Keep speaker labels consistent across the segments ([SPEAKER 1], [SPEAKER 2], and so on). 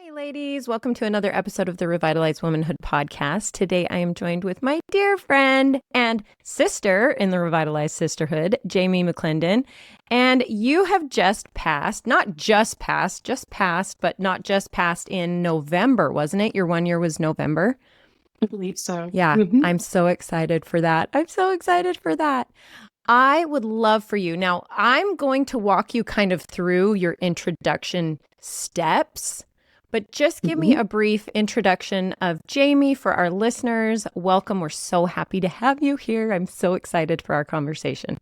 [SPEAKER 1] Hi, ladies. Welcome to another episode of the Revitalized Womanhood podcast. Today, I am joined with my dear friend and sister in the Revitalized Sisterhood, Jamie McClendon. And you have just passed, but not just passed in November, wasn't it? Your 1 year was November.
[SPEAKER 2] I believe so.
[SPEAKER 1] Yeah, I'm so excited for that. I would love for you. Now, I'm going to walk you kind of through your introduction steps. But just give me a brief introduction of Jamie for our listeners. Welcome. We're so happy to have you here. I'm so excited for our conversation.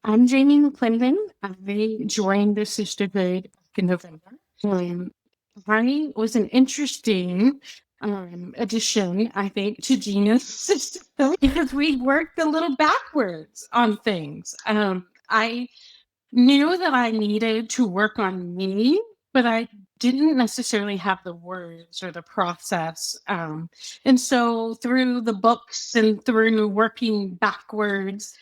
[SPEAKER 2] I'm Jamie McClendon. I joined the sisterhood in November. I was an interesting addition, I think, to Gina's sisterhood because we worked a little backwards on things. I knew that I needed to work on me, but I didn't necessarily have the words or the process. And so through the books and through working backwards,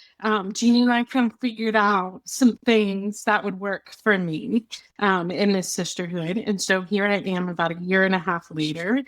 [SPEAKER 2] Jeannie and I kind of figured out some things that would work for me in this sisterhood. And so here I am about a year and a half later.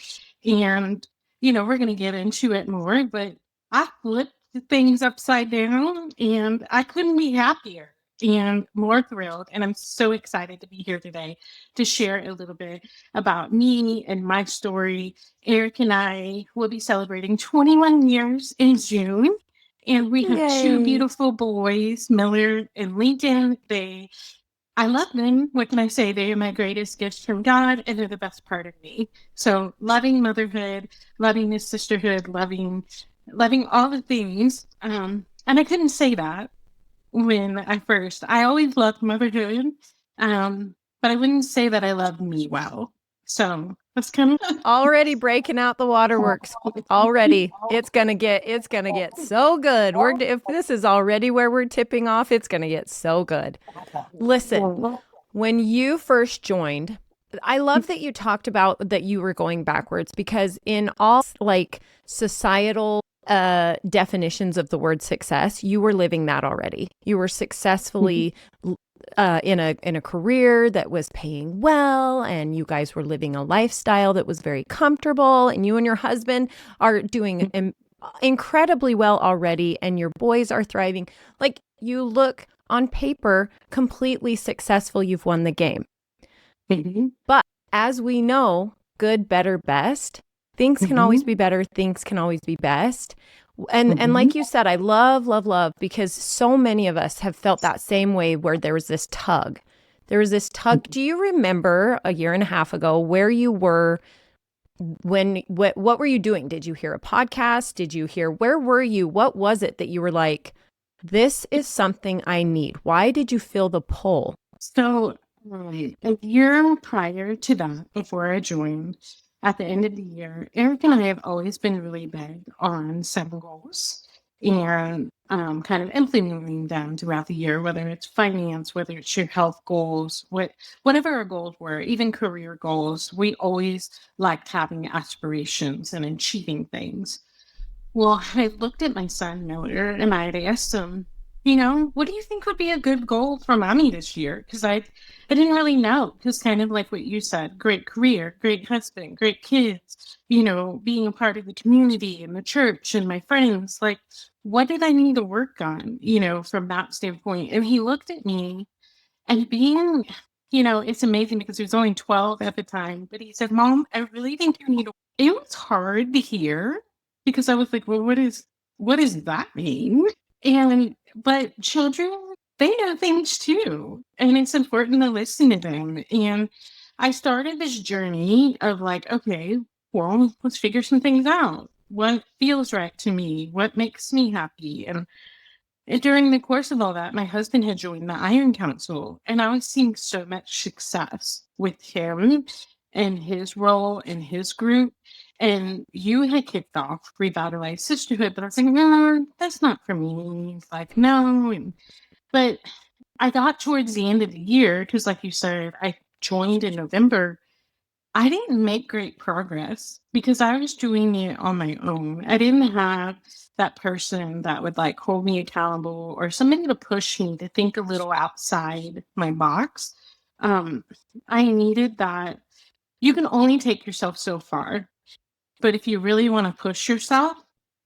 [SPEAKER 2] And, we're going to get into it more, but I flipped things upside down and I couldn't be happier and more thrilled. And I'm so excited to be here today to share a little bit about me and my story. Eric and I will be celebrating 21 years in June. And we have two beautiful boys, Miller and Lincoln. I love them. What can I say? They are my greatest gifts from God, and they're the best part of me. So loving motherhood, loving this sisterhood, loving all the things. And I couldn't say that when I always loved motherhood, but I wouldn't say that I loved me well. So that's kind of
[SPEAKER 1] already breaking out the waterworks. Already, it's gonna get so good. If this is already where we're tipping off, it's gonna get so good. Listen, when you first joined, I love that you talked about that you were going backwards, because in all societal definitions of the word success, you were living that already. You were successfully in a career that was paying well, and you guys were living a lifestyle that was very comfortable, and you and your husband are doing incredibly well already, and your boys are thriving. Like, you look on paper completely successful. You've won the game. But as we know, good, better, best, things can always be better. Things can always be best. And like you said, I love, because so many of us have felt that same way, where there was this tug. Do you remember a year and a half ago where you were what were you doing? Did you hear a podcast? Where were you? What was it that you were like, this is something I need? Why did you feel the pull?
[SPEAKER 2] So a year prior to that, before I joined, at the end of the year, Eric and I have always been really big on setting goals and kind of implementing them throughout the year, whether it's finance, whether it's your health goals, whatever our goals were, even career goals. We always liked having aspirations and achieving things. Well, I looked at my son, Miller, and I had asked him, what do you think would be a good goal for mommy this year? Because I didn't really know. Just kind of like what you said, great career, great husband, great kids, being a part of the community and the church and my friends. Like, what did I need to work on, from that standpoint? And he looked at me, and being, it's amazing because he was only 12 at the time, but he said, Mom, I really think you need to. It was hard to hear because I was like, well, what does that mean? But children, they know things too, and it's important to listen to them. And I started this journey of like, okay, well, let's figure some things out. What feels right to me? What makes me happy? And during the course of all that, my husband had joined the Iron Council, and I was seeing so much success with him and his role in his group. And you had kicked off Revitalized Sisterhood, but I was like, no, that's not for me. It's like, no. But I got towards the end of the year, because like you said, I joined in November. I didn't make great progress because I was doing it on my own. I didn't have that person that would like hold me accountable or somebody to push me to think a little outside my box. I needed that you can only take yourself so far. But if you really want to push yourself,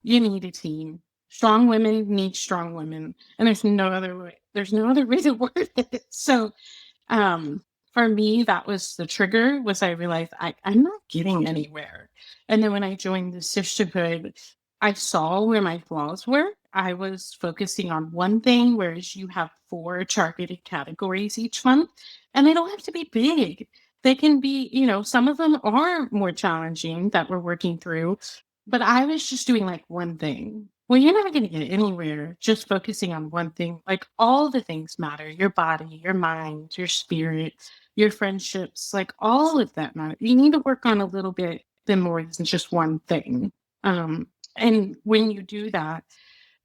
[SPEAKER 2] you need a team. Strong women need strong women. And there's no other way. There's no other way to word it. So um, for me, that was the trigger, was I realized I'm not getting anywhere. And then when I joined the sisterhood, I saw where my flaws were. I was focusing on one thing, whereas you have 4 targeted categories each month. And they don't have to be big. They can be, some of them are more challenging that we're working through. But I was just doing like one thing. Well, you're not going to get anywhere just focusing on one thing. Like all the things matter: your body, your mind, your spirit, your friendships, like all of that matter. You need to work on a little bit more than just one thing. And when you do that,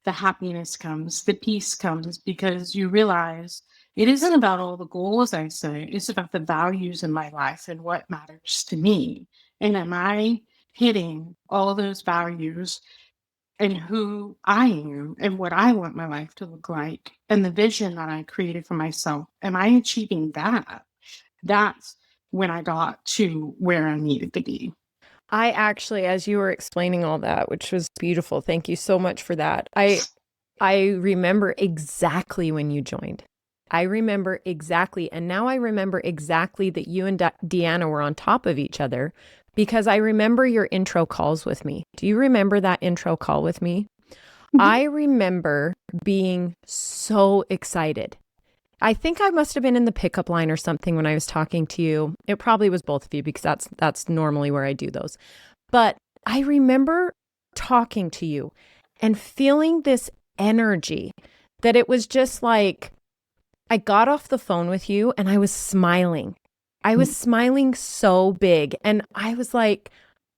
[SPEAKER 2] the happiness comes, the peace comes, because you realize it isn't about all the goals I say, it's about the values in my life and what matters to me. And am I hitting all those values and who I am and what I want my life to look like and the vision that I created for myself? Am I achieving that? That's when I got to where I needed to be.
[SPEAKER 1] I actually, as you were explaining all that, which was beautiful, thank you so much for that. I remember exactly when you joined. I remember exactly. And now I remember exactly that you and Deanna were on top of each other, because I remember your intro calls with me. Do you remember that intro call with me? I remember being so excited. I think I must have been in the pickup line or something when I was talking to you. It probably was both of you, because that's normally where I do those. But I remember talking to you and feeling this energy that it was just like, I got off the phone with you and I was smiling. I was smiling so big. And I was like,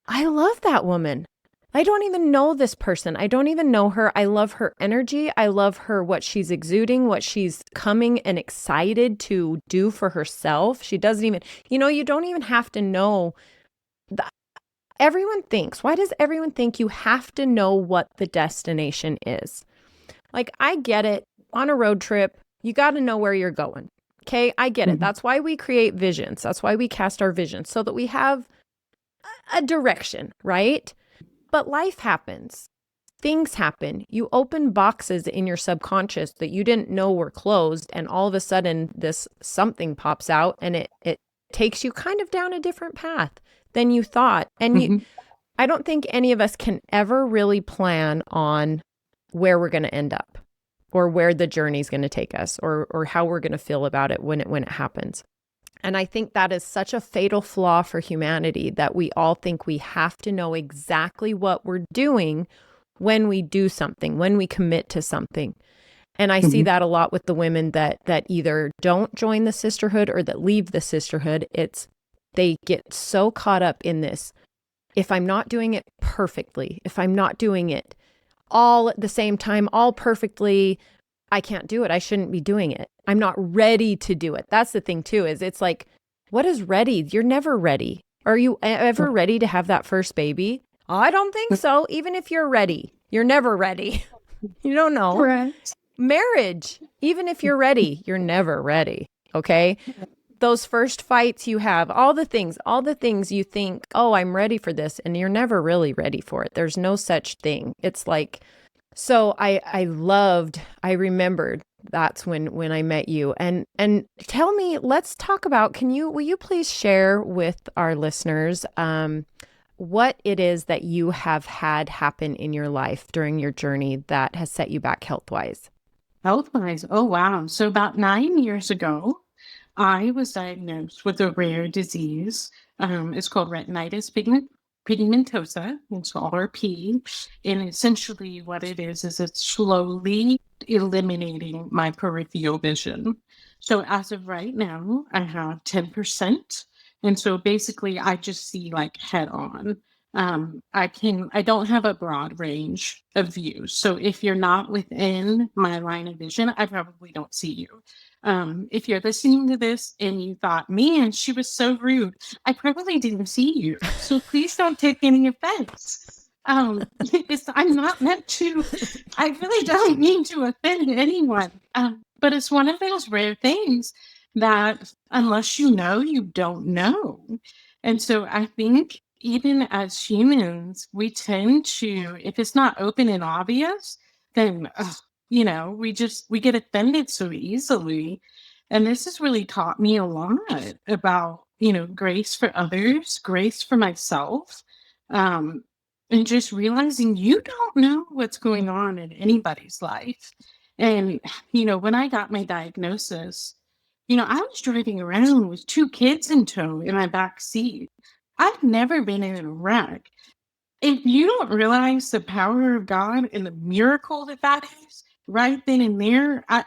[SPEAKER 1] I love that woman. I don't even know this person. I don't even know her. I love her energy. I love her, what she's exuding, what she's coming and excited to do for herself. She doesn't even, you don't even have to know that. Everyone thinks, why does everyone think you have to know what the destination is? Like, I get it. On a road trip, you got to know where you're going. Okay, I get it. That's why we create visions. That's why we cast our visions, so that we have a direction, right? But life happens. Things happen. You open boxes in your subconscious that you didn't know were closed, and all of a sudden this something pops out, and it takes you kind of down a different path than you thought. And I don't think any of us can ever really plan on where we're going to end up, or where the journey's going to take us, or how we're going to feel about it when it happens. And I think that is such a fatal flaw for humanity, that we all think we have to know exactly what we're doing when we do something, when we commit to something. And I see that a lot with the women that either don't join the sisterhood or that leave the sisterhood. They get so caught up in this. If I'm not doing it perfectly, if I'm not doing it all at the same time, all perfectly, I can't do it. I shouldn't be doing it. I'm not ready to do it. That's the thing too, is it's like, what is ready? You're never ready. Are you ever ready to have that first baby? I don't think so. Even if you're ready, you're never ready. You don't know.
[SPEAKER 2] Correct.
[SPEAKER 1] Marriage, even if you're ready, you're never ready. Okay. Those first fights you have, all the things you think, oh, I'm ready for this. And you're never really ready for it. There's no such thing. It's like, so I remembered that's when I met you. And tell me, let's talk about, will you please share with our listeners what it is that you have had happen in your life during your journey that has set you back health-wise?
[SPEAKER 2] Health-wise, oh wow. So about 9 years ago, I was diagnosed with a rare disease. It's called retinitis pigmentosa. It's RP. And essentially what it is it's slowly eliminating my peripheral vision. So as of right now, I have 10%. And so basically I just see like head on. I don't have a broad range of views. So if you're not within my line of vision, I probably don't see you. If you're listening to this and you thought, man, she was so rude, I probably didn't see you. So please don't take any offense. I'm not meant to, I really don't mean to offend anyone. But it's one of those rare things that unless you know, you don't know. And so I think even as humans, we tend to, if it's not open and obvious, then, we get offended so easily. And this has really taught me a lot about, grace for others, grace for myself, um, and just realizing you don't know what's going on in anybody's life. And, when I got my diagnosis, I was driving around with two kids in tow in my back seat. I've never been in a wreck. If you don't realize the power of God and the miracle that is right then and there, I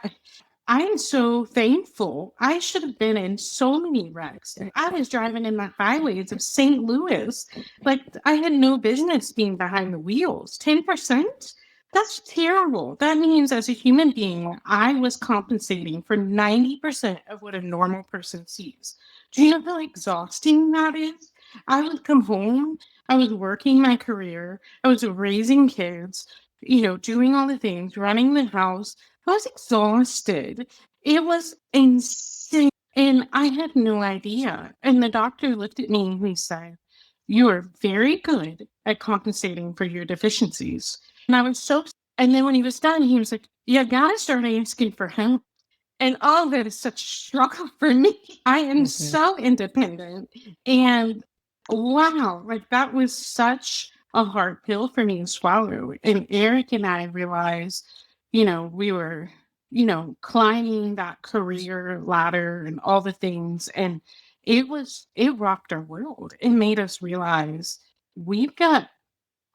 [SPEAKER 2] am so thankful. I should have been in so many wrecks. I was driving in the highways of St. Louis. Like, I had no business being behind the wheels. 10%? That's terrible. That means as a human being, I was compensating for 90% of what a normal person sees. Do you know how exhausting that is? I would come home, I was working my career, I was raising kids, doing all the things, running the house. I was exhausted. It was insane. And I had no idea. And the doctor looked at me and he said, "You are very good at compensating for your deficiencies." And I was so, and then when he was done, he was like, "You gotta start asking for help." And all that is such a struggle for me. I am
[SPEAKER 1] Mhm.
[SPEAKER 2] so independent. And wow, like that was such a hard pill for me to swallow. And Eric and I realized, we were, climbing that career ladder and all the things. And it rocked our world. It made us realize we've got,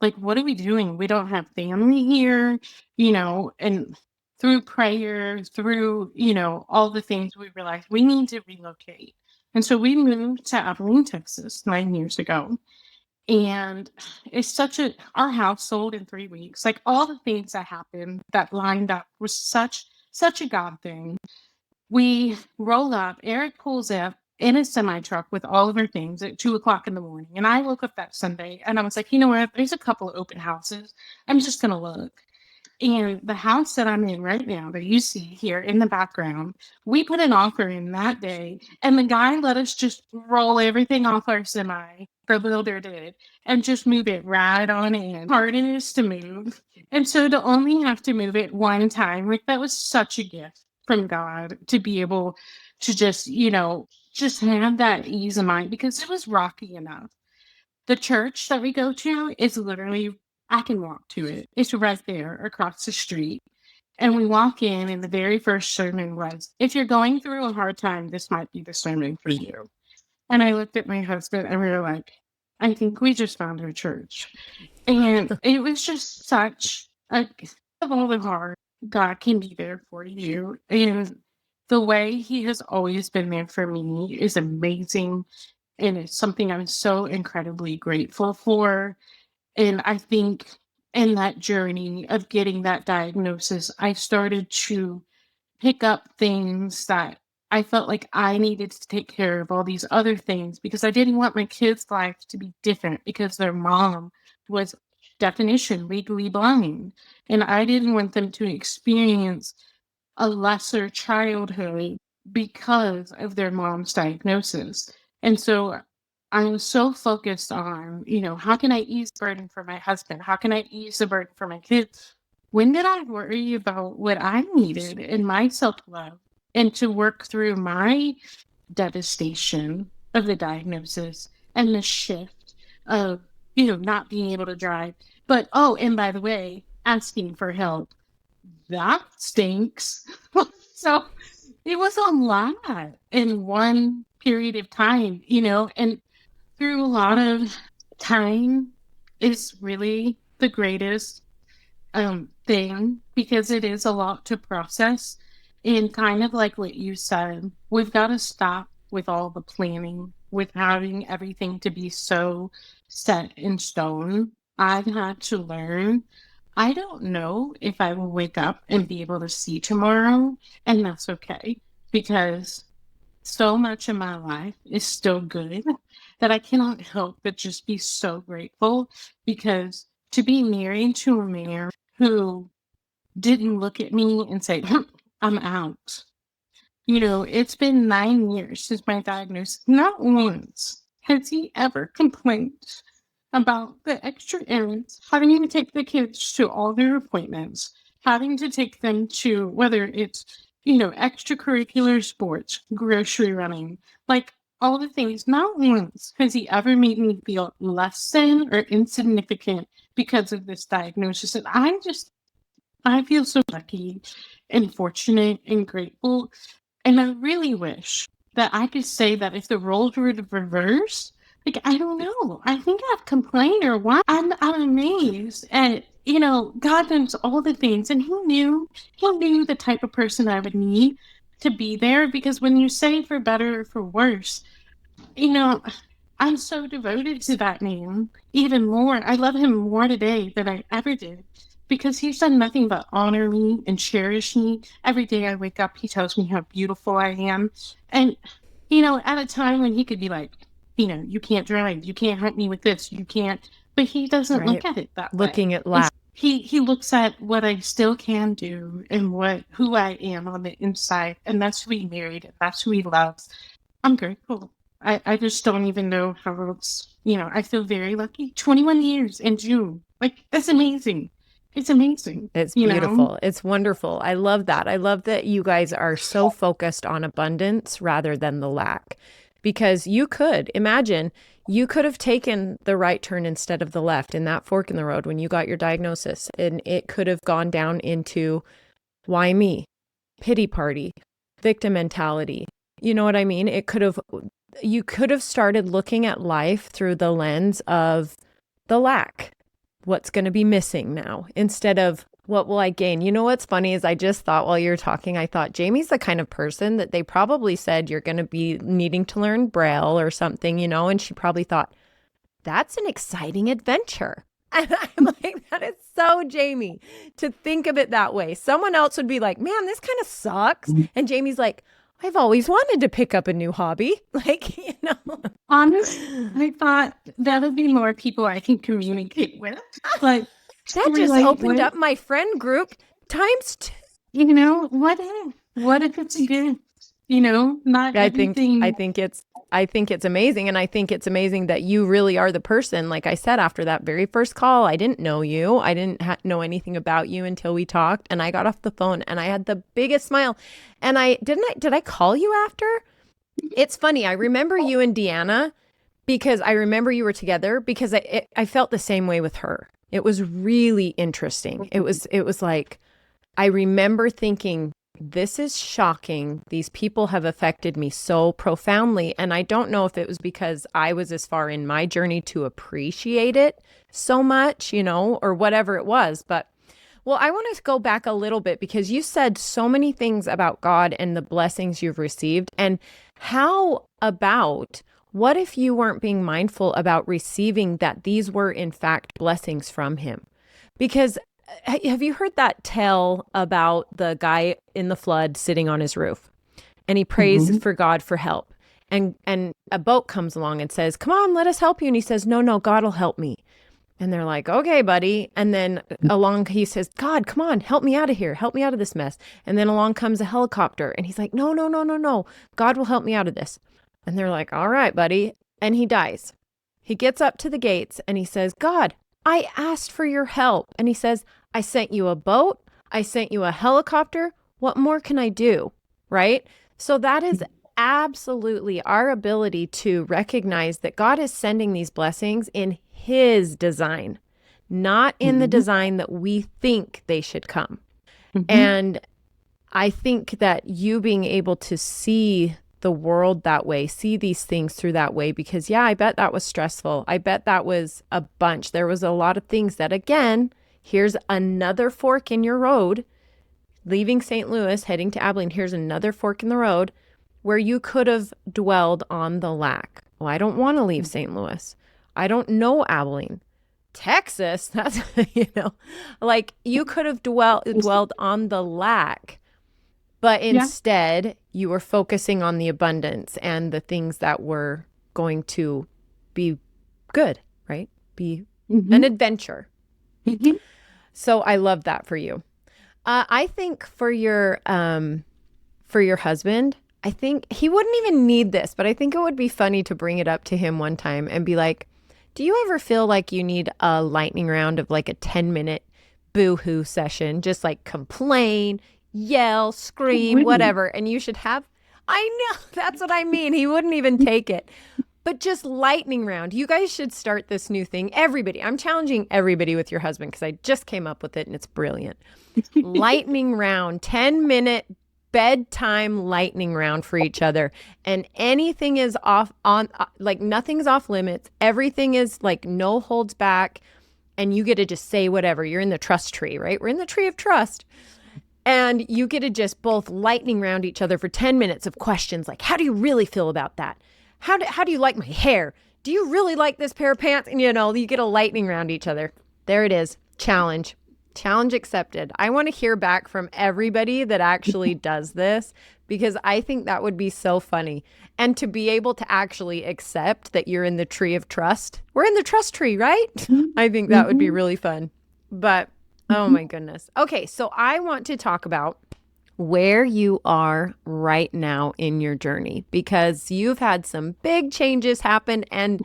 [SPEAKER 2] like, what are we doing? We don't have family here, and through prayer, through, all the things we realized we need to relocate. And so we moved to Abilene, Texas 9 years ago. And it's our house sold in 3 weeks. Like all the things that happened that lined up was such a God thing. We roll up, Eric pulls up in a semi truck with all of our things at 2 o'clock in the morning. And I woke up that Sunday and I was like, you know what? There's a couple of open houses. I'm just going to look. And the house that I'm in right now, that you see here in the background, we put an offer in that day. And the guy let us just roll everything off our semi, the builder did, and just move it right on in. Hard it is to move. And so to only have to move it one time, like that was such a gift from God to be able to just, just have that ease of mind because it was rocky enough. The church that we go to is literally, I can walk to it. It's right there across the street. And we walk in, and the very first sermon was, "If you're going through a hard time, this might be the sermon for you." And I looked at my husband and we were like, "I think we just found our church." And it was just such a, of all the hard, God can be there for you. And the way He has always been there for me is amazing. And it's something I'm so incredibly grateful for. And I think in that journey of getting that diagnosis, I started to pick up things that I felt like I needed to take care of all these other things because I didn't want my kids' life to be different because their mom was definition legally blind. And I didn't want them to experience a lesser childhood because of their mom's diagnosis. And so I was so focused on, how can I ease the burden for my husband? How can I ease the burden for my kids? When did I worry about what I needed in my self love and to work through my devastation of the diagnosis and the shift of, not being able to drive? But, oh, and by the way, asking for help, that stinks. So it was a lot in one period of time, and through a lot of time is really the greatest thing because it is a lot to process. And kind of like what you said, we've got to stop with all the planning, with having everything to be so set in stone. I've had to learn. I don't know if I will wake up and be able to see tomorrow, and that's okay because so much of my life is still good that I cannot help but just be so grateful because to be married to a man who didn't look at me and say, "I'm out." It's been 9 years since my diagnosis. Not once has he ever complained about the extra errands, having to take the kids to all their appointments, having to take them to whether it's, extracurricular sports, grocery running, like all the things. Not once has he ever made me feel less than or insignificant because of this diagnosis. And I feel so lucky and fortunate and grateful. And I really wish that I could say that if the roles were to reverse, like, I don't know. I think I've complained or what. I'm amazed at, God knows all the things. And he knew the type of person I would need to be there. Because when you say for better or for worse, you know, I'm so devoted to that man even more. I love him more today than I ever did because he's done nothing but honor me and cherish me. Every day I wake up, he tells me how beautiful I am. And, at a time when he could be like, you can't drive, you can't help me with this, you can't. But he doesn't look at it that way.
[SPEAKER 1] Looking at life.
[SPEAKER 2] He looks at what I still can do and who I am on the inside. And that's who he married. And that's who he loves. I'm grateful. I just don't even know how else, I feel very lucky. 21 years in June. Like, that's amazing. It's amazing.
[SPEAKER 1] It's beautiful. It's wonderful. I love that. I love that you guys are so focused on abundance rather than the lack. Because you could have taken the right turn instead of the left in that fork in the road when you got your diagnosis. And it could have gone down into why me, pity party, victim mentality. You know what I mean? You could have started looking at life through the lens of the lack. What's going to be missing now instead of what will I gain? You know what's funny is I just thought while you were talking, I thought Jamie's the kind of person that they probably said you're going to be needing to learn Braille or something, and she probably thought, that's an exciting adventure. And I'm like, that is so Jamie to think of it that way. Someone else would be like, man, this kind of sucks. And Jamie's like, I've always wanted to pick up a new hobby. Like,
[SPEAKER 2] Honestly, I thought that would be more people I can communicate with. Like,
[SPEAKER 1] that just opened up my friend group times 2.
[SPEAKER 2] What if it's good? Not everything.
[SPEAKER 1] I think it's amazing. And I think it's amazing that you really are the person. Like I said, after that very first call, I didn't know you. I didn't know anything about you until we talked. And I got off the phone and I had the biggest smile. And did I call you after? It's funny. I remember you and Deanna because I remember you were together because I felt the same way with her. It was really interesting. It was like, I remember thinking, this is shocking. These people have affected me so profoundly. And I don't know if it was because I was as far in my journey to appreciate it so much, or whatever it was. But, well, I want to go back a little bit because you said so many things about God and the blessings you've received. And how about what if you weren't being mindful about receiving that these were in fact blessings from him? Because have you heard that tale about the guy in the flood sitting on his roof and he prays for God for help and a boat comes along and says, come on, let us help you. And he says, no, God will help me. And they're like, okay, buddy. And then along he says, God, come on, help me out of here. Help me out of this mess. And then along comes a helicopter and he's like, no, God will help me out of this. And they're like, all right, buddy. And he dies. He gets up to the gates and he says, God, I asked for your help. And he says, I sent you a boat. I sent you a helicopter. What more can I do? Right? So that is absolutely our ability to recognize that God is sending these blessings in his design, not in the design that we think they should come. And I think that you being able to see the world that way, see these things through that way, because I bet that was stressful. I bet that was a bunch. There was a lot of things that, again, here's another fork in your road, leaving St. Louis, heading to Abilene. Here's another fork in the road where you could have dwelled on the lack. Well, I don't want to leave St. Louis. I don't know Abilene. Texas, that's, like you could have dwelled on the lack, but instead you were focusing on the abundance and the things that were going to be good, right? Be an adventure. So I love that for you. I think for your husband, I think he wouldn't even need this, but I think it would be funny to bring it up to him one time and be like, do you ever feel like you need a lightning round of like a 10-minute boo-hoo session? Just like complain, yell,
[SPEAKER 2] Who
[SPEAKER 1] scream,
[SPEAKER 2] wouldn't?
[SPEAKER 1] whatever. And you should have, I know, that's what I mean. He wouldn't even take it. But just lightning round. You guys should start this new thing. Everybody, I'm challenging everybody with your husband because I just came up with it and it's brilliant. Lightning round, 10-minute bedtime lightning round for each other. And anything is off on, like nothing's off limits. Everything is like no holds back. And you get to just say whatever. You're in the trust tree, right? We're in the tree of trust. And you get to just both lightning round each other for 10 minutes of questions like, how do you really feel about that? How do you like my hair? Do you really like this pair of pants? And, you get a lightning round each other. There it is. Challenge. Challenge accepted. I want to hear back from everybody that actually does this because I think that would be so funny. And to be able to actually accept that you're in the tree of trust. We're in the trust tree, right? I think that would be really fun. But, oh my goodness. Okay, so I want to talk about where you are right now in your journey because you've had some big changes happen. And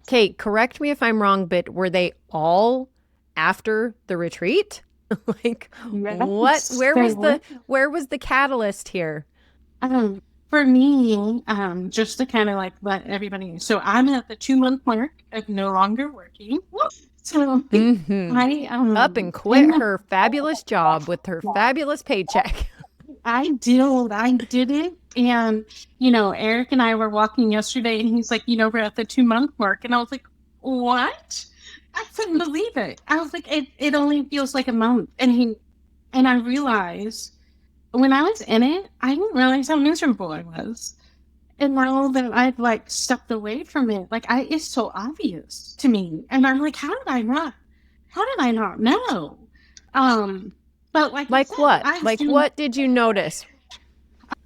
[SPEAKER 1] Kate, correct me if I'm wrong, but were they all after the retreat? Like what?
[SPEAKER 2] Yes, they were.
[SPEAKER 1] Where was the catalyst here?
[SPEAKER 2] For me, just to kind of like let everybody, so I'm at the 2 month mark of no longer working. So I
[SPEAKER 1] Up and
[SPEAKER 2] in
[SPEAKER 1] quit her fabulous job with her fabulous paycheck.
[SPEAKER 2] I did it. And, Eric and I were walking yesterday and he's like, we're at the 2 month mark. And I was like, what? I couldn't believe it. I was like, it only feels like a month. And I realized when I was in it, I didn't realize how miserable I was. And now that I've like stepped away from it, like it's so obvious to me. And I'm like, how did I not know? But like I
[SPEAKER 1] Like
[SPEAKER 2] said,
[SPEAKER 1] what? Like what did you notice?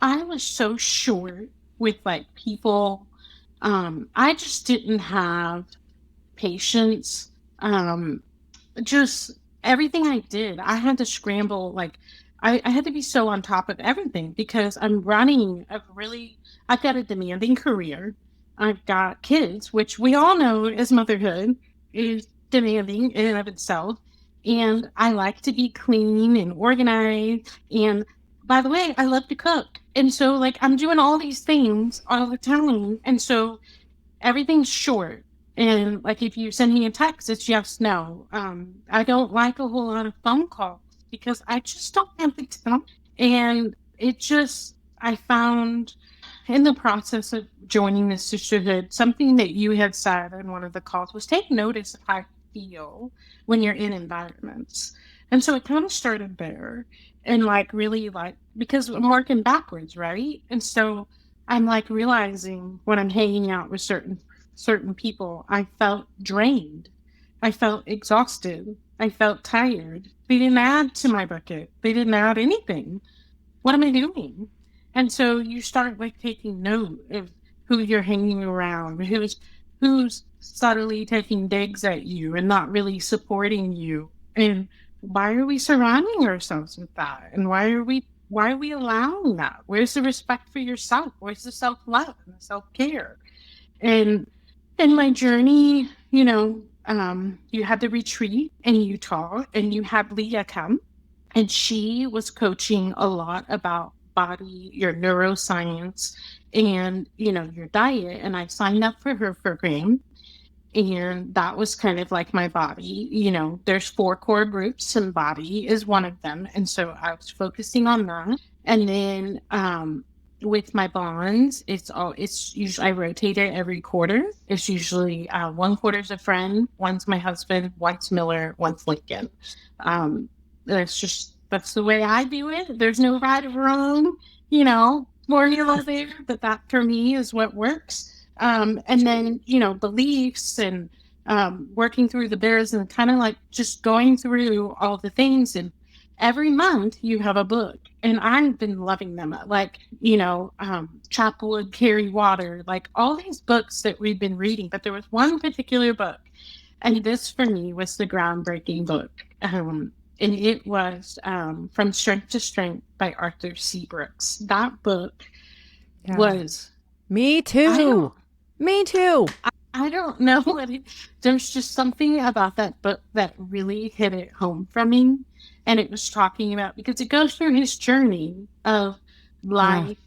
[SPEAKER 2] I was so short with like people. I just didn't have patience. Just everything I did, I had to scramble. Like I had to be so on top of everything because I've got a demanding career. I've got kids, which we all know as motherhood is demanding in and of itself. And I like to be clean and organized. And by the way, I love to cook. And so like I'm doing all these things all the time. And so everything's short. And like if you send me a text, it's yes, no. I don't like a whole lot of phone calls because I just don't have the time. And I found in the process of joining the sisterhood, something that you had said in one of the calls was take notice of how you feel when you're in environments. And so it kind of started there and like really like because I'm working backwards, right? And so I'm like realizing when I'm hanging out with certain people, I felt drained. I felt exhausted. I felt tired. They didn't add to my bucket. They didn't add anything. What am I doing? And so you start like taking note of who you're hanging around, who's subtly taking digs at you and not really supporting you. And why are we surrounding ourselves with that? And why are we allowing that? Where's the respect for yourself? Where's the self-love and the self-care? And in my journey, you had the retreat in Utah and you had Leah come and she was coaching a lot about body, your neuroscience, and, your diet. And I signed up for her program. And that was kind of like my body. There's 4 core groups and body is one of them. And so I was focusing on that. And then with my bonds, it's usually I rotate it every quarter. It's usually 1 quarter is a friend, one's my husband, one's Miller, one's Lincoln. That's the way I do it. There's no right or wrong, formula there, but that for me is what works. And then, beliefs and working through the bears and kind of like just going through all the things. And every month you have a book. And I've been loving them. Like, Chop Wood, Carry Water, like all these books that we've been reading. But there was one particular book. And this for me was the groundbreaking book. And it was From Strength to Strength by Arthur C. Brooks. That book was
[SPEAKER 1] Me
[SPEAKER 2] I
[SPEAKER 1] too.
[SPEAKER 2] don't
[SPEAKER 1] Me too.
[SPEAKER 2] I don't know what there's just something about that book that really hit it home for me. And it was talking about because it goes through his journey of
[SPEAKER 1] Mm.
[SPEAKER 2] life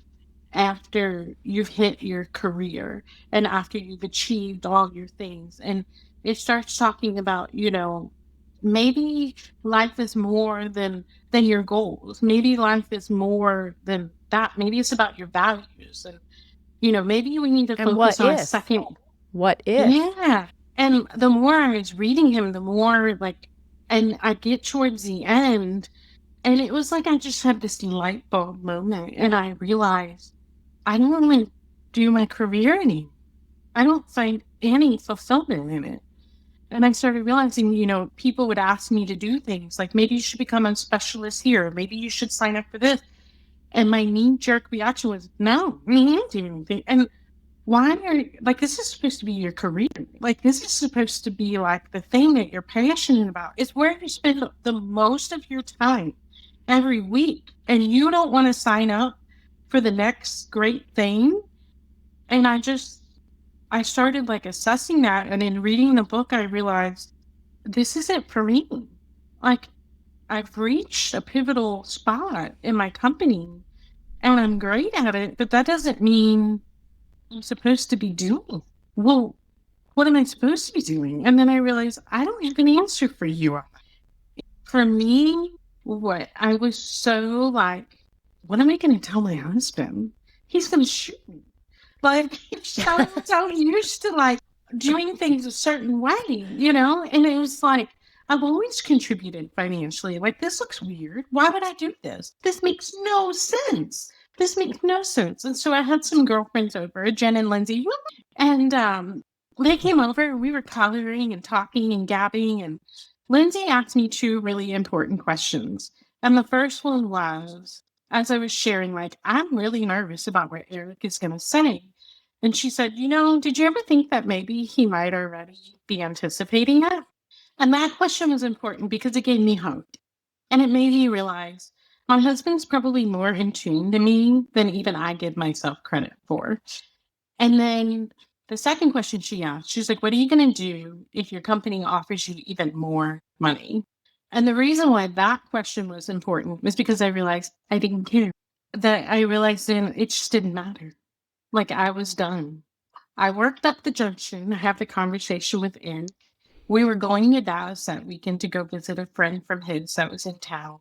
[SPEAKER 2] after you've hit your career and after you've achieved all your things. And it starts talking about, maybe life is more than your goals. Maybe life is more than that. Maybe it's about your values. And, maybe we need to
[SPEAKER 1] And what
[SPEAKER 2] focus on a
[SPEAKER 1] if?
[SPEAKER 2] second.
[SPEAKER 1] What if?
[SPEAKER 2] Yeah. And the more I was reading him, the more like, and I get towards the end, and it was like I just had this light bulb moment, and I realized I don't want to do my career anymore. I don't find any fulfillment in it. And I started realizing, people would ask me to do things like maybe you should become a specialist here, maybe you should sign up for this. And my knee jerk reaction was, no, I ain't doing anything. And why are like this is supposed to be your career? Like this is supposed to be like the thing that you're passionate about. It's where you spend the most of your time every week. And you don't want to sign up for the next great thing. And I started like assessing that. And in reading the book, I realized this isn't for me. Like I've reached a pivotal spot in my company and I'm great at it, but that doesn't mean I'm supposed to be doing. Well, what am I supposed to be doing? And then I realized I don't have an answer for you. For me, what I was so like, what am I going to tell my husband? He's going to shoot me. Like, so used to like doing things a certain way, And it was like, I've always contributed financially. Like, this looks weird. Why would I do this? This makes no sense. This makes no sense. And so I had some girlfriends over, Jen and Lindsay, and they came over and we were coloring and talking and gabbing. And Lindsay asked me two really important questions. And the first one was, as I was sharing, like, I'm really nervous about what Eric is going to say. And she said, did you ever think that maybe he might already be anticipating it? And that question was important because it gave me hope. And it made me realize my husband's probably more in tune to me than even I give myself credit for. And then the second question she asked, she's like, what are you going to do if your company offers you even more money? And the reason why that question was important was because I realized I didn't care. That I realized then it just didn't matter. Like I was done. I worked up the junction. I had the conversation with Ann. We were going to Dallas that weekend to go visit a friend from his that was in town.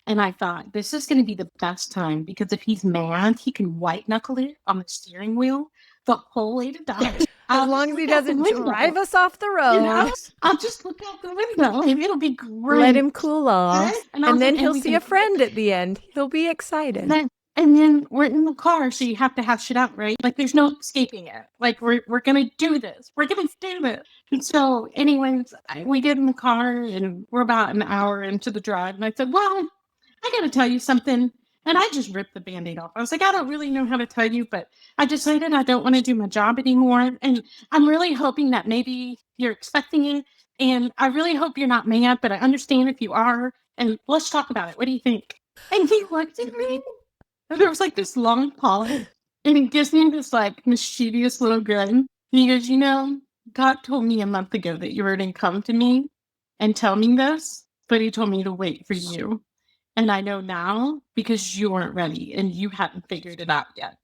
[SPEAKER 2] And I thought, this is going to be the best time because if he's mad, he can white knuckle it on the steering wheel the whole way to Dallas.
[SPEAKER 1] As long as he doesn't drive us off the road.
[SPEAKER 2] I'll just look out the window and it'll be great.
[SPEAKER 1] Let him cool off. And then he'll see a friend at the end. He'll be excited.
[SPEAKER 2] And then we're in the car, so you have to hash it out, right? Like there's no escaping it. Like we're gonna do this. We're gonna do this. And so, anyways, we get in the car and we're about an hour into the drive, and I said, "Well, I got to tell you something." And I just ripped the Band-Aid off. I was like, I don't really know how to tell you, but I decided I don't want to do my job anymore. And I'm really hoping that maybe you're expecting it. And I really hope you're not mad, but I understand if you are. And let's talk about it. What do you think? And he looked at me. And there was like this long pause. And he gives me this like mischievous little grin. And he goes, God told me a month ago that you were going to come to me and tell me this, but he told me to wait for you. And I know now because you weren't ready and you hadn't figured it out yet.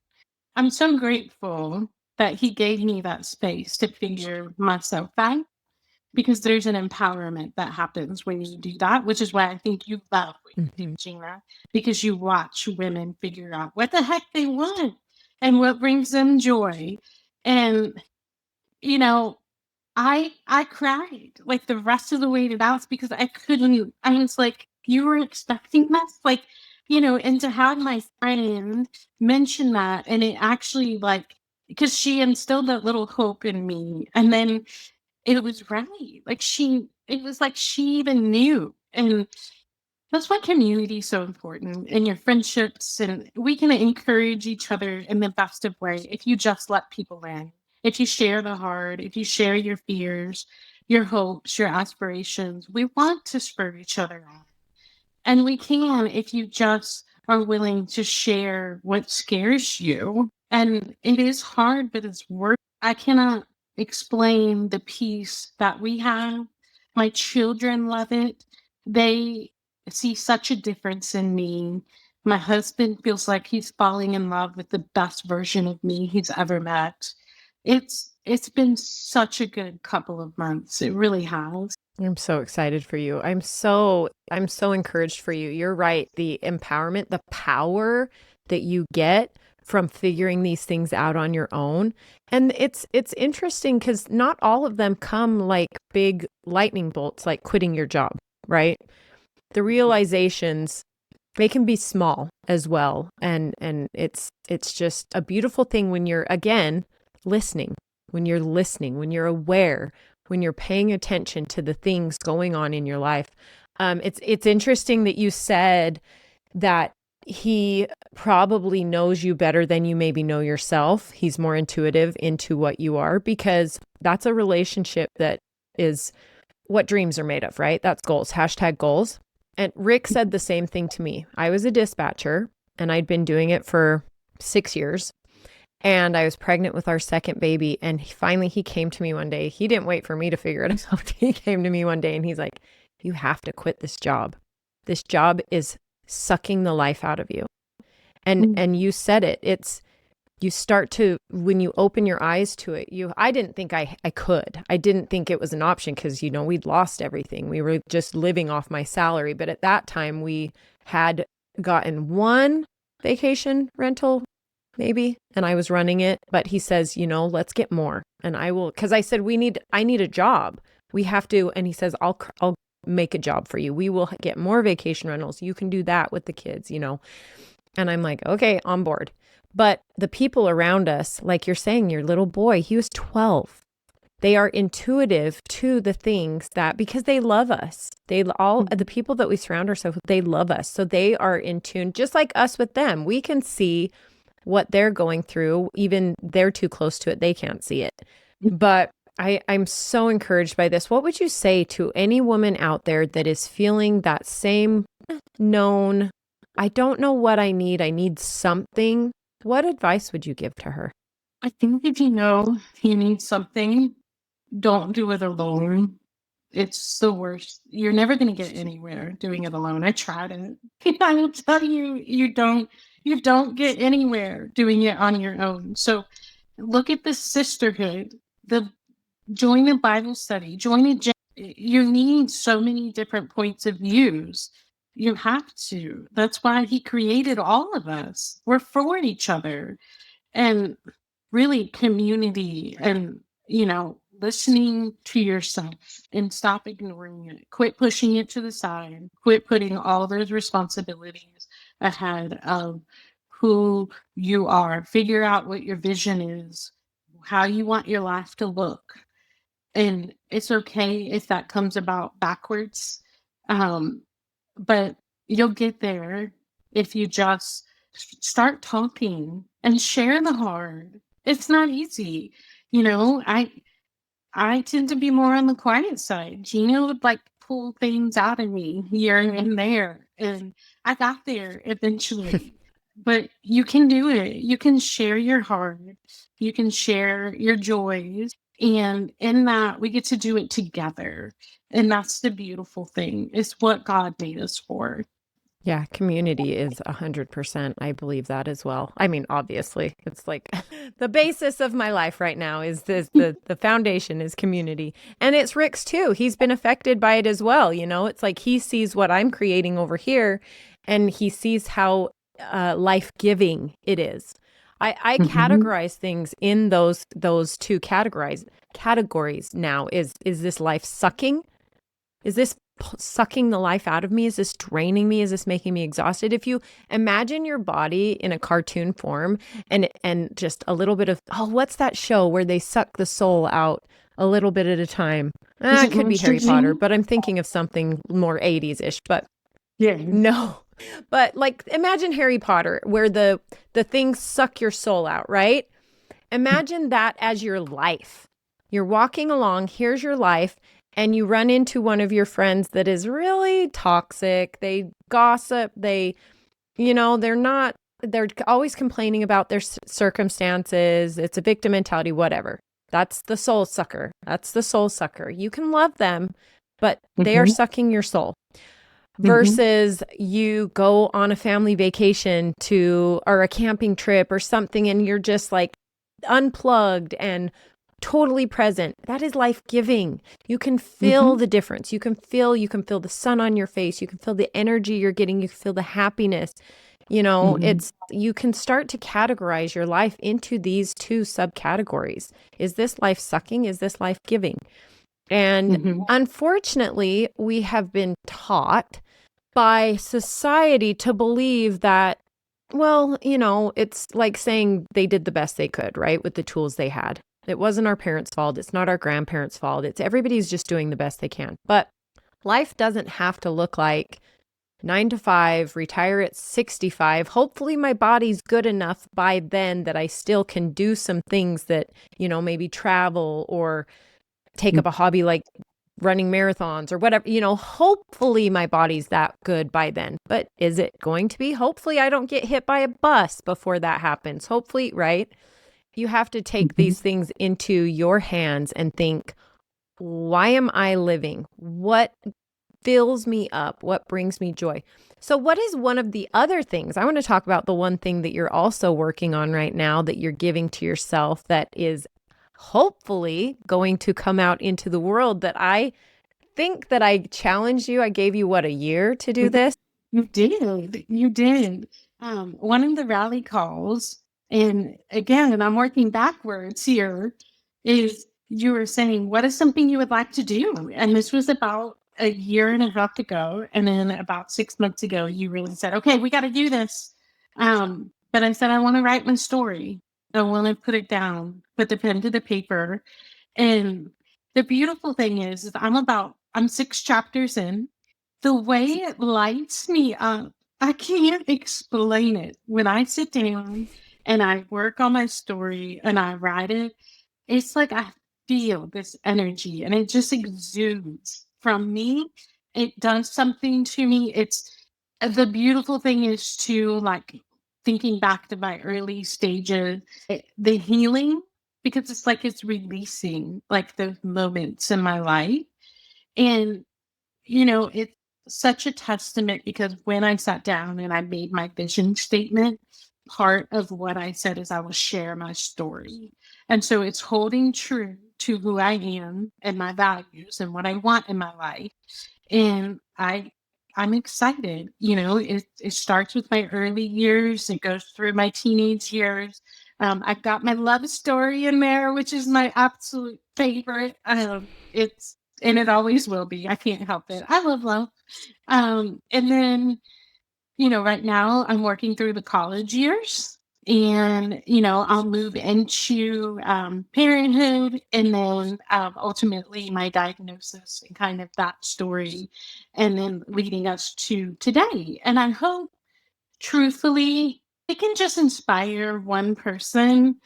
[SPEAKER 2] I'm so grateful that he gave me that space to figure myself out because there's an empowerment that happens when you do that, which is why I think you love what you do, Gina, because you watch women figure out what the heck they want and what brings them joy. And, I cried like the rest of the way to Dallas because I couldn't. I was like, you were expecting this, like, and to have my friend mention that, and it actually like because she instilled that little hope in me, and then it was right. Like it was like she even knew, and that's why community is so important in your friendships, and we can encourage each other in the best of way if you just let people in. If you share the hard, if you share your fears, your hopes, your aspirations, we want to spur each other on. And we can if you just are willing to share what scares you And it is hard, but it's worth. I cannot explain the peace that we have. My children love it. They see such a difference in me. My husband feels like he's falling in love with the best version of me he's ever met. It's been such a good couple of months. It really has.
[SPEAKER 1] I'm so excited for you. I'm so encouraged for you. You're right. The empowerment, the power that you get from figuring these things out on your own. And it's interesting because not all of them come like big lightning bolts, like quitting your job, right? The realizations, they can be small as well. And it's just a beautiful thing when you're, again, listening, when you're aware, when you're paying attention to the things going on in your life. It's interesting that you said that he probably knows you better than you maybe know yourself. He's more intuitive into what you are, because that's a relationship that is what dreams are made of, right? That's goals, #goals. And Rick said the same thing to me. I was a dispatcher and I'd been doing it for 6 years. And I was pregnant with our second baby. And finally, he came to me one day. He didn't wait for me to figure it out. He came to me one day and he's like, you have to quit this job. This job is sucking the life out of you. And you said it. You start to, when you open your eyes to it, I didn't think I could. I didn't think it was an option because, we'd lost everything. We were just living off my salary. But at that time, we had gotten one vacation rental maybe, and I was running it. But he says, let's get more. And I will, because I said, I need a job. We have to. And he says, I'll make a job for you. We will get more vacation rentals. You can do that with the kids, And I'm like, okay, on board. But the people around us, like you're saying, your little boy, he was 12. They are intuitive to the things that, because they love us. The people that we surround ourselves with, they love us. So they are in tune, just like us with them. We can see what they're going through. Even they're too close to it. They can't see it. But I'm so encouraged by this. What would you say to any woman out there that is feeling that same known, I don't know what I need something? What advice would you give to her?
[SPEAKER 2] I think if you need something, don't do it alone. It's the worst. You're never going to get anywhere doing it alone. I tried it. I will tell you, you don't get anywhere doing it on your own. So look at the sisterhood, join the Bible study, join a you need so many different points of views. You have to. That's why he created all of us. We're for each other. And really community and, listening to yourself and stop ignoring it. Quit pushing it to the side. Quit putting all those responsibilities ahead of who you are. Figure out what your vision is, how you want your life to look. And it's okay if that comes about backwards. But you'll get there if you just start talking and share the hard. It's not easy. I tend to be more on the quiet side. Gina would pull things out of me here and there. And I got there eventually. But you can do it. You can share your heart. You can share your joys. And in that, we get to do it together. And that's the beautiful thing. It's what God made us for.
[SPEAKER 1] Yeah, community is 100%. I believe that as well. I mean, obviously, it's like the basis of my life right now is the foundation is community. And it's Rick's too. He's been affected by it as well. It's like he sees what I'm creating over here and he sees how life-giving it is. I categorize things in those two categories now. Is this life sucking? Is this sucking the life out of me? Is this draining me? Is this making me exhausted? If you imagine your body in a cartoon form and just a little bit of, what's that show where they suck the soul out a little bit at a time? It could be Harry Potter, but I'm thinking of something more 80s-ish, but
[SPEAKER 2] yeah,
[SPEAKER 1] no. But imagine Harry Potter where the things suck your soul out, right? Imagine that as your life. You're walking along, here's your life, and you run into one of your friends that is really toxic. They gossip. They're not they're always complaining about their circumstances. It's a victim mentality, whatever. That's the soul sucker. That's the soul sucker. You can love them, but they are sucking your soul. Versus you go on a family vacation or a camping trip or something, and you're just like unplugged and totally present. That is life-giving. You can feel the difference. You can feel the sun on your face. You can feel the energy you're getting. You can feel the happiness. You know, you can start to categorize your life into these two subcategories. Is this life sucking? Is this life giving? And unfortunately, we have been taught by society to believe that, well, you know, it's like saying they did the best they could, right? With the tools they had. It wasn't our parents' fault. It's not our grandparents' fault. It's everybody's just doing the best they can. But life doesn't have to look like 9 to 5, retire at 65. Hopefully my body's good enough by then that I still can do some things that, you know, maybe travel or take up a hobby like running marathons or whatever, you know, hopefully my body's that good by then. But is it going to be? Hopefully I don't get hit by a bus before that happens. Hopefully, right? You have to take these things into your hands and think, why am I living? What fills me up? What brings me joy? So what is one of the other things? I want to talk about the one thing that you're also working on right now that you're giving to yourself that is hopefully going to come out into the world. That I think that I challenged you. I gave you a year to do this?
[SPEAKER 2] You did. One of the rally calls, and again, I'm working backwards here, is you were saying, what is something you would like to do? And this was about a year and a half ago. And then about 6 months ago, you really said, okay, we got to do this. But I said, I want to write my story. I want to put it down, put the pen to the paper. And the beautiful thing is I'm 6 chapters in. The way it lights me up, I can't explain it. When I sit down and I work on my story and I write it, it's like I feel this energy and it just exudes from me. It does something to me. The beautiful thing is to, like, thinking back to my early stages, the healing, because it's like it's releasing like those moments in my life. And, you know, it's such a testament because when I sat down and I made my vision statement, part of what I said is I will share my story. And so it's holding true to who I am and my values and what I want in my life. And I'm excited. You know, it starts with my early years, it goes through my teenage years. I've got my love story in there, which is my absolute favorite. It always will be. I can't help it. I love love. And then, you know, right now I'm working through the college years, and, you know, I'll move into parenthood, and then ultimately my diagnosis and kind of that story, and then leading us to today. And I hope, truthfully, it can just inspire one person,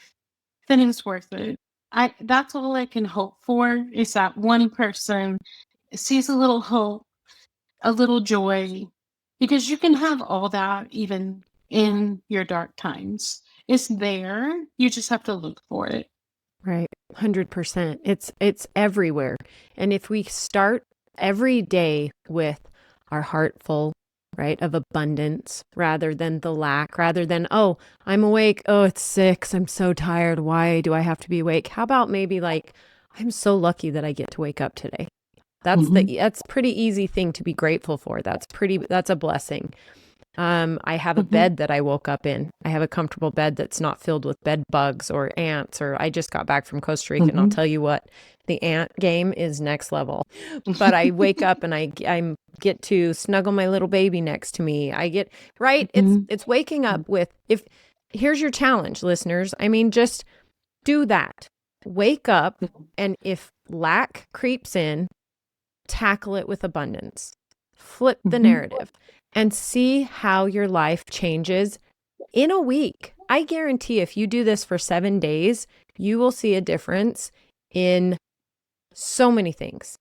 [SPEAKER 2] then it's worth it. That's all I can hope for, is that one person sees a little hope, a little joy, because you can have all that even in your dark times. It's there. You just have to look for it.
[SPEAKER 1] Right. 100%. It's everywhere. And if we start every day with our heart full, right, of abundance rather than the lack, rather than, oh, I'm awake. Oh, it's 6. I'm so tired. Why do I have to be awake? How about maybe like, I'm so lucky that I get to wake up today. That's pretty easy thing to be grateful for. That's a blessing. I have a bed that I woke up in. I have a comfortable bed that's not filled with bed bugs or ants, or I just got back from Costa Rica and I'll tell you what, the ant game is next level. But I wake up and I get to snuggle my little baby next to me. Right. It's waking up with, here's your challenge, listeners. I mean, just do that. Wake up, and if lack creeps in, tackle it with abundance. Flip the narrative and see how your life changes in a week. I guarantee if you do this for 7 days, you will see a difference in so many things.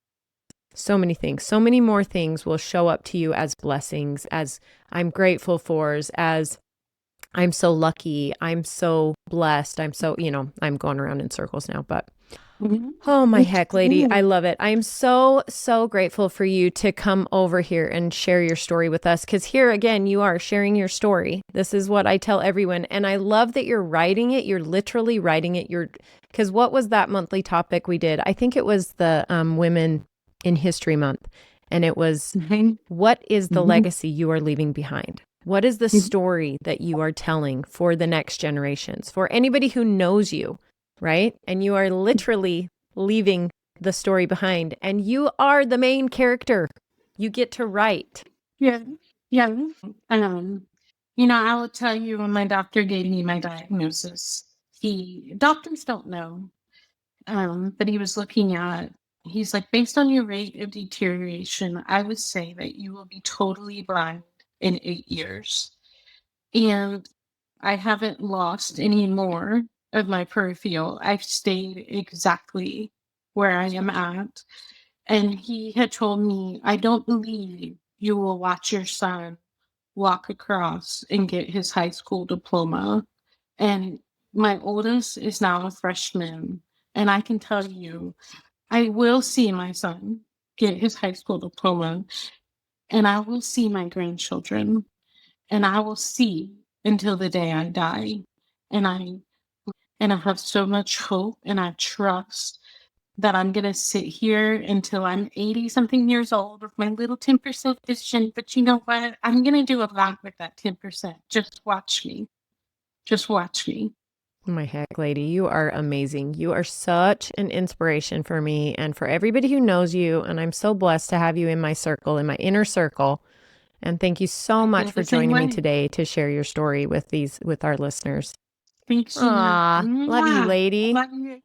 [SPEAKER 1] So many things. So many more things will show up to you as blessings, as I'm grateful for, as I'm so lucky. I'm so blessed. I'm so, I'm going around in circles now, but oh my heck, lady. I love it. I'm so, so grateful for you to come over here and share your story with us. Cause here again, you are sharing your story. This is what I tell everyone. And I love that you're writing it. You're literally writing it. Cause what was that monthly topic we did? I think it was the Women in History Month. And it was, what is the legacy you are leaving behind? What is the story that you are telling for the next generations, for anybody who knows you? Right? And you are literally leaving the story behind, and you are the main character. You get to write.
[SPEAKER 2] Yeah. Yeah. I will tell you, when my doctor gave me my diagnosis, doctors don't know, but he was looking at, he's like, based on your rate of deterioration, I would say that you will be totally blind in 8 years. And I haven't lost any more of my peripheral. I've stayed exactly where I am at. And he had told me, I don't believe you will watch your son walk across and get his high school diploma. And my oldest is now a freshman. And I can tell you, I will see my son get his high school diploma, and I will see my grandchildren, and I will see until the day I die. And I have so much hope, and I trust that I'm going to sit here until I'm 80 something years old with my little 10% vision. But you know what? I'm going to do a lot with that 10%. Just watch me. Just watch me.
[SPEAKER 1] My heck, lady, you are amazing. You are such an inspiration for me and for everybody who knows you. And I'm so blessed to have you in my circle, in my inner circle. And thank you so much for joining me today to share your story with our listeners.
[SPEAKER 2] Thanks.
[SPEAKER 1] Aw, love you, lady.
[SPEAKER 2] Love you.